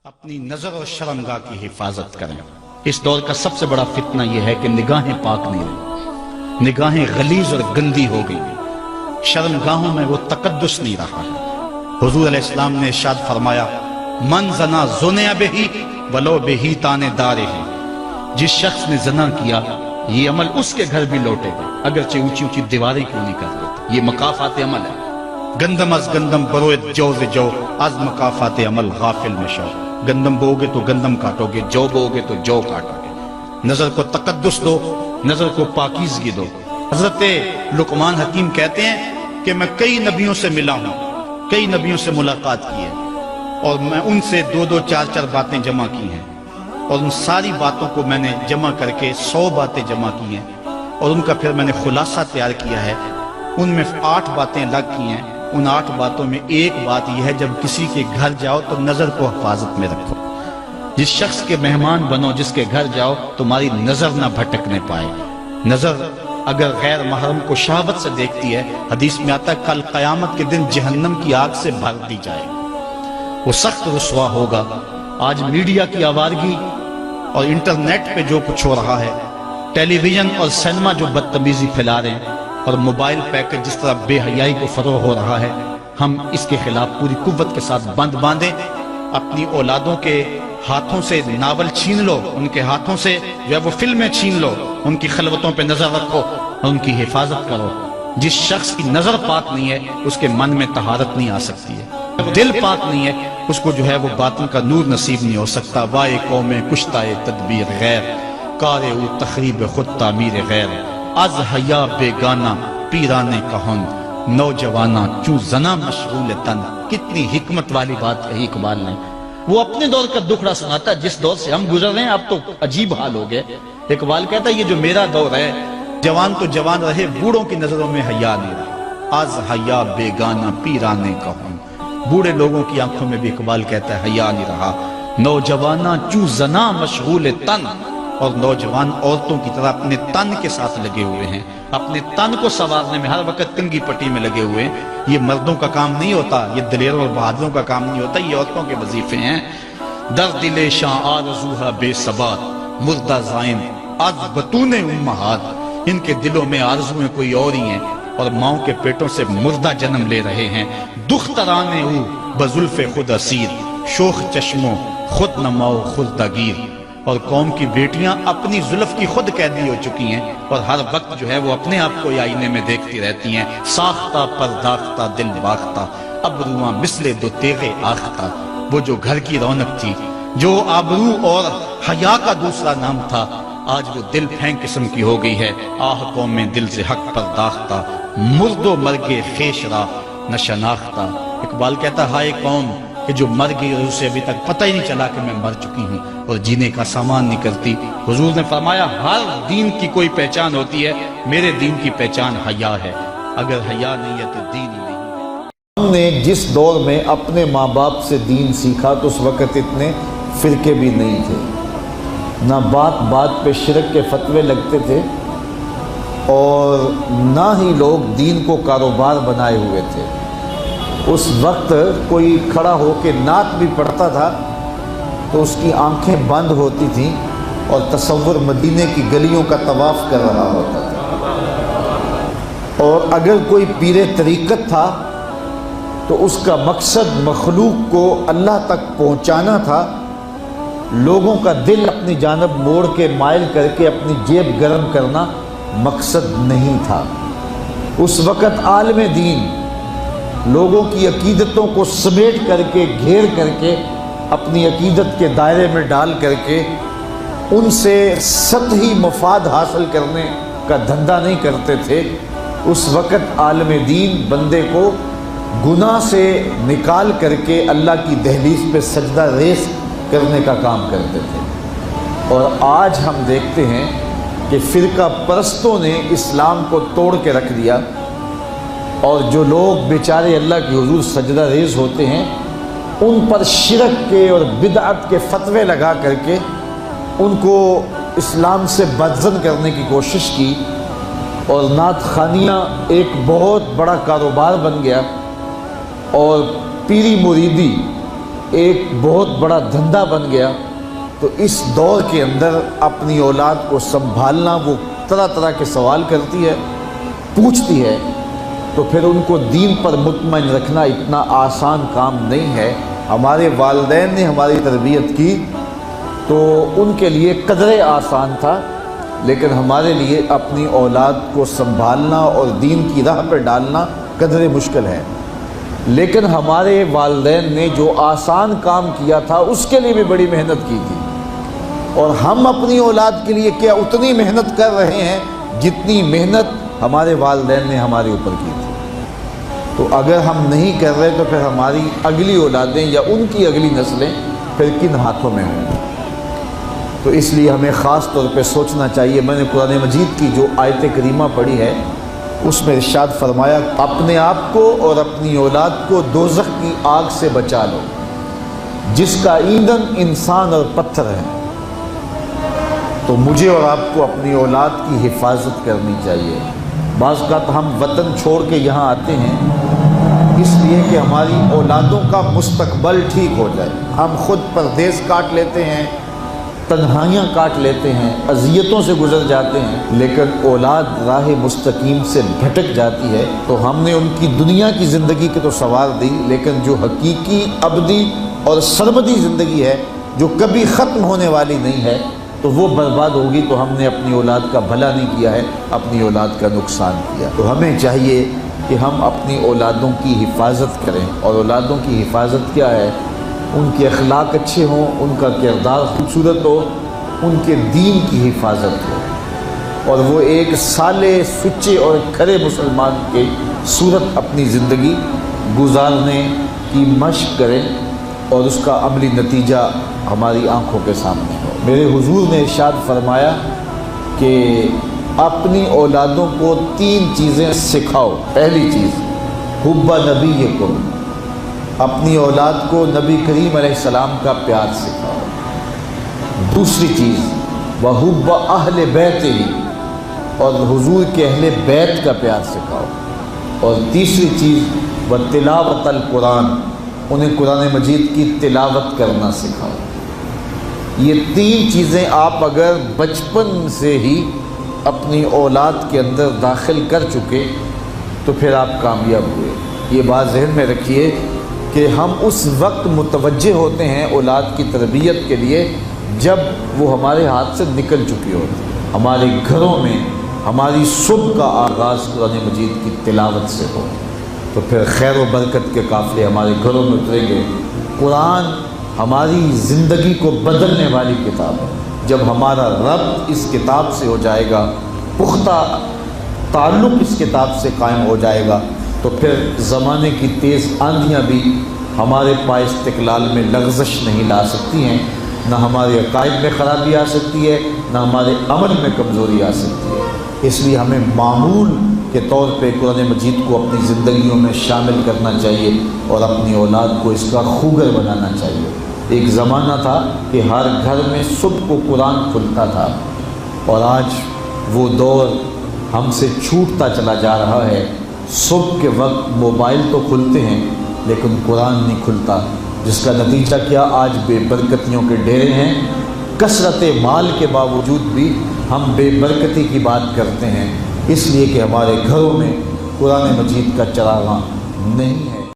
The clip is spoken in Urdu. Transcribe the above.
اپنی نظر اور شرمگاہ کی حفاظت کریں۔ اس دور کا سب سے بڑا فتنہ یہ ہے کہ نگاہیں پاک نہیں رہی، نگاہیں غلیظ اور گندی ہو گئی، شرمگاہوں میں وہ تقدس نہیں رہا ہے۔ حضور علیہ السلام نے ارشاد فرمایا، من زنا زنیا بہی ولو بہی تانے دارے ہی، جس شخص نے زنا کیا یہ عمل اس کے گھر بھی لوٹے گا، اگرچہ اونچی اونچی دیواریں کیوں نہیں کر لیتے۔ یہ مکافات عمل ہے۔ گندم از گندم بروید جوز جو از مکافات عمل غافل مشو۔ گندم بو گے تو گندم کاٹو گے، جو بو گے تو جو کاٹو گے۔ نظر کو تقدس دو، نظر کو پاکیزگی دو۔ حضرت لقمان حکیم کہتے ہیں کہ میں کئی نبیوں سے ملا ہوں، کئی نبیوں سے ملاقات کی ہے، اور میں ان سے دو چار باتیں جمع کی ہیں، اور ان ساری باتوں کو میں نے جمع کر کے 100 باتیں جمع کی ہیں، اور ان کا پھر میں نے خلاصہ تیار کیا ہے۔ ان میں 8 باتیں الگ کی ہیں۔ ان 8 باتوں میں ایک بات یہ ہے، جب کسی کے گھر جاؤ تو نظر کو حفاظت میں رکھو۔ جس شخص کے مہمان بنو، جس کے گھر جاؤ، تمہاری نظر نہ بھٹکنے پائے۔ نظر اگر غیر محرم کو شہوت سے دیکھتی ہے، حدیث میں آتا ہے کل قیامت کے دن جہنم کی آگ سے بھر دی جائے، وہ سخت رسوا ہوگا۔ آج میڈیا کی آوارگی اور انٹرنیٹ پہ جو کچھ ہو رہا ہے، ٹیلی ویژن اور سینما جو بدتمیزی پھیلا رہے ہیں، اور موبائل پیکج جس طرح بے حیائی کو فروغ ہو رہا ہے، ہم اس کے خلاف پوری قوت کے ساتھ بند باندھیں۔ اپنی اولادوں کے ہاتھوں سے ناول چھین لو، ان کے ہاتھوں سے جو ہے وہ فلمیں چھین لو، ان کی خلوتوں پہ نظر رکھو اور ان کی حفاظت کرو۔ جس شخص کی نظر پاک نہیں ہے، اس کے من میں طہارت نہیں آ سکتی ہے۔ دل پاک نہیں ہے، اس کو جو ہے وہ باطن کا نور نصیب نہیں ہو سکتا۔ وائے قوم کشتائے تدبیر غیر، کارے او تخریب خود تعمیر غیر۔ از حیا بیگانہ پیرانے کہن، نوجوانہ چوں زنا مشغول تن۔ کتنی حکمت والی بات کہی اقبال نے۔ وہ اپنے دور کا دکھڑا سناتا ہے، جس دور سے ہم گزر رہے ہیں اب تو عجیب حال ہو گئے۔ اقبال کہتا ہے یہ جو میرا دور ہے، جوان تو جوان رہے، بوڑھوں کی نظروں میں حیا نہیں رہا۔ از حیا بیگانہ پیرانے کہن، بوڑھے لوگوں کی آنکھوں میں بھی اقبال کہتا ہے حیا نہیں رہا۔ نوجوانہ چوں زنا مشغول تن، اور نوجوان عورتوں کی طرح اپنے تن کے ساتھ لگے ہوئے ہیں، اپنے تن کو سنوارنے میں ہر وقت کنگھی پٹی میں لگے ہوئے ہیں۔ یہ مردوں کا کام نہیں ہوتا، یہ دلیروں اور بہادروں کا کام نہیں ہوتا، یہ عورتوں کے وظیفے ہیں۔ در دل شاں آرزوہا بے ثبات، مردہ زائن از بطون امہات۔ ان کے دلوں میں آرزویں کوئی اور ہی ہیں، اور ماؤں کے پیٹوں سے مردہ جنم لے رہے ہیں۔ دخترانے او بزلف خود اسیر، شوخ چشموں خود نماؤ خود دگیر۔ اور قوم کی بیٹیاں اپنی زلف کی خود قیدی ہو چکی ہیں، اور ہر وقت جو ہے وہ اپنے آپ کو آئینے میں دیکھتی رہتی ہیں۔ ساختہ پرداختہ دل باختہ، ابروان مثل دو تیغے آختہ۔ وہ جو گھر کی رونق تھی، جو آبرو اور حیا کا دوسرا نام تھا، آج وہ دل پھینک قسم کی ہو گئی ہے۔ آہ قوم میں دل سے حق پرداختہ، مرد و مرگے خیش را نہ شناختہ۔ اقبال کہتا ہے ہائے قوم کہ جو مر گئی اور اسے ابھی تک پتہ ہی نہیں چلا کہ میں مر چکی ہوں اور جینے کا سامان نہیں کرتی۔ حضور نے فرمایا ہر دین کی کوئی پہچان ہوتی ہے، میرے دین کی پہچان حیا ہے۔ اگر حیا نہیں ہے تو دین ہی نہیں ہے۔ ہم نے جس دور میں اپنے ماں باپ سے دین سیکھا تو اس وقت اتنے فرقے بھی نہیں تھے، نہ بات بات پہ شرک کے فتوے لگتے تھے، اور نہ ہی لوگ دین کو کاروبار بنائے ہوئے تھے۔ اس وقت کوئی کھڑا ہو کے نعت بھی پڑھتا تھا تو اس کی آنکھیں بند ہوتی تھیں اور تصور مدینے کی گلیوں کا طواف کر رہا ہوتا تھا۔ اور اگر کوئی پیر طریقت تھا تو اس کا مقصد مخلوق کو اللہ تک پہنچانا تھا، لوگوں کا دل اپنی جانب موڑ کے مائل کر کے اپنی جیب گرم کرنا مقصد نہیں تھا۔ اس وقت عالم دین لوگوں کی عقیدتوں کو سمیٹ کر کے، گھیر کر کے، اپنی عقیدت کے دائرے میں ڈال کر کے ان سے سطحی مفاد حاصل کرنے کا دھندا نہیں کرتے تھے۔ اس وقت عالم دین بندے کو گناہ سے نکال کر کے اللہ کی دہلیز پہ سجدہ ریز کرنے کا کام کرتے تھے۔ اور آج ہم دیکھتے ہیں کہ فرقہ پرستوں نے اسلام کو توڑ کے رکھ دیا، اور جو لوگ بیچارے اللہ کے حضور سجدہ ریز ہوتے ہیں ان پر شرک کے اور بدعت کے فتوے لگا کر کے ان کو اسلام سے بدزن کرنے کی کوشش کی، اور نعت خوانیاں ایک بہت بڑا کاروبار بن گیا، اور پیری مریدی ایک بہت بڑا دھندا بن گیا، تو اس دور کے اندر اپنی اولاد کو سنبھالنا، وہ طرح طرح کے سوال کرتی ہے، پوچھتی ہے، تو پھر ان کو دین پر مطمئن رکھنا اتنا آسان کام نہیں ہے۔ ہمارے والدین نے ہماری تربیت کی تو ان کے لیے قدرے آسان تھا، لیکن ہمارے لیے اپنی اولاد کو سنبھالنا اور دین کی راہ پر ڈالنا قدرے مشکل ہے۔ لیکن ہمارے والدین نے جو آسان کام کیا تھا اس کے لیے بھی بڑی محنت کی تھی، اور ہم اپنی اولاد کے لیے کیا اتنی محنت کر رہے ہیں جتنی محنت ہمارے والدین نے ہمارے اوپر کی تھی۔ تو اگر ہم نہیں کر رہے تو پھر ہماری اگلی اولادیں یا ان کی اگلی نسلیں پھر کن ہاتھوں میں ہوں گی؟ تو اس لیے ہمیں خاص طور پہ سوچنا چاہیے۔ میں نے قرآن مجید کی جو آیت کریمہ پڑھی ہے اس میں ارشاد فرمایا، اپنے آپ کو اور اپنی اولاد کو دوزخ کی آگ سے بچا لو جس کا ایندھن انسان اور پتھر ہے۔ تو مجھے اور آپ کو اپنی اولاد کی حفاظت کرنی چاہیے۔ بعض اوقات ہم وطن چھوڑ کے یہاں آتے ہیں اس لیے کہ ہماری اولادوں کا مستقبل ٹھیک ہو جائے۔ ہم خود پردیس کاٹ لیتے ہیں، تنہائیاں کاٹ لیتے ہیں، اذیتوں سے گزر جاتے ہیں، لیکن اولاد راہ مستقیم سے بھٹک جاتی ہے تو ہم نے ان کی دنیا کی زندگی کی تو سنوار دی، لیکن جو حقیقی ابدی اور سرمدی زندگی ہے جو کبھی ختم ہونے والی نہیں ہے تو وہ برباد ہوگی۔ تو ہم نے اپنی اولاد کا بھلا نہیں کیا ہے، اپنی اولاد کا نقصان کیا۔ تو ہمیں چاہیے کہ ہم اپنی اولادوں کی حفاظت کریں، اور اولادوں کی حفاظت کیا ہے؟ ان کے اخلاق اچھے ہوں، ان کا کردار خوبصورت ہو، ان کے دین کی حفاظت ہو، اور وہ ایک صالح، سچے اور کھرے مسلمان کے صورت اپنی زندگی گزارنے کی مشق کریں، اور اس کا عملی نتیجہ ہماری آنکھوں کے سامنے ہو۔ میرے حضور نے ارشاد فرمایا کہ اپنی اولادوں کو 3 چیزیں سکھاؤ۔ پہلی چیز حب نبیکم، اپنی اولاد کو نبی کریم علیہ السلام کا پیار سکھاؤ۔ دوسری چیز وحب اہل بیت ہی، اور حضور کے اہل بیت کا پیار سکھاؤ۔ اور تیسری چیز تلاوت القرآن، انہیں قرآن مجید کی تلاوت کرنا سکھاؤ۔ یہ 3 چیزیں آپ اگر بچپن سے ہی اپنی اولاد کے اندر داخل کر چکے تو پھر آپ کامیاب ہوئے۔ یہ بات ذہن میں رکھیے کہ ہم اس وقت متوجہ ہوتے ہیں اولاد کی تربیت کے لیے جب وہ ہمارے ہاتھ سے نکل چکی ہوتی ہے۔ ہمارے گھروں میں ہماری صبح کا آغاز قرآن مجید کی تلاوت سے ہو تو پھر خیر و برکت کے قافلے ہمارے گھروں میں اتریں گے۔ قرآن ہماری زندگی کو بدلنے والی کتاب ہے۔ جب ہمارا ربط اس کتاب سے ہو جائے گا، پختہ تعلق اس کتاب سے قائم ہو جائے گا، تو پھر زمانے کی تیز آندھیاں بھی ہمارے پائے استقلال میں لغزش نہیں لا سکتی ہیں، نہ ہمارے عقائد میں خرابی آ سکتی ہے، نہ ہمارے عمل میں کمزوری آ سکتی ہے۔ اس لیے ہمیں معمول کے طور پہ قرآن مجید کو اپنی زندگیوں میں شامل کرنا چاہیے اور اپنی اولاد کو اس کا خوگر بنانا چاہیے۔ ایک زمانہ تھا کہ ہر گھر میں صبح کو قرآن کھلتا تھا، اور آج وہ دور ہم سے چھوٹتا چلا جا رہا ہے۔ صبح کے وقت موبائل تو کھلتے ہیں لیکن قرآن نہیں کھلتا، جس کا نتیجہ کیا؟ آج بے برکتیوں کے ڈیرے ہیں۔ کثرت مال کے باوجود بھی ہم بے برکتی کی بات کرتے ہیں، اس لیے کہ ہمارے گھروں میں قرآن مجید کا چراغاں نہیں ہے۔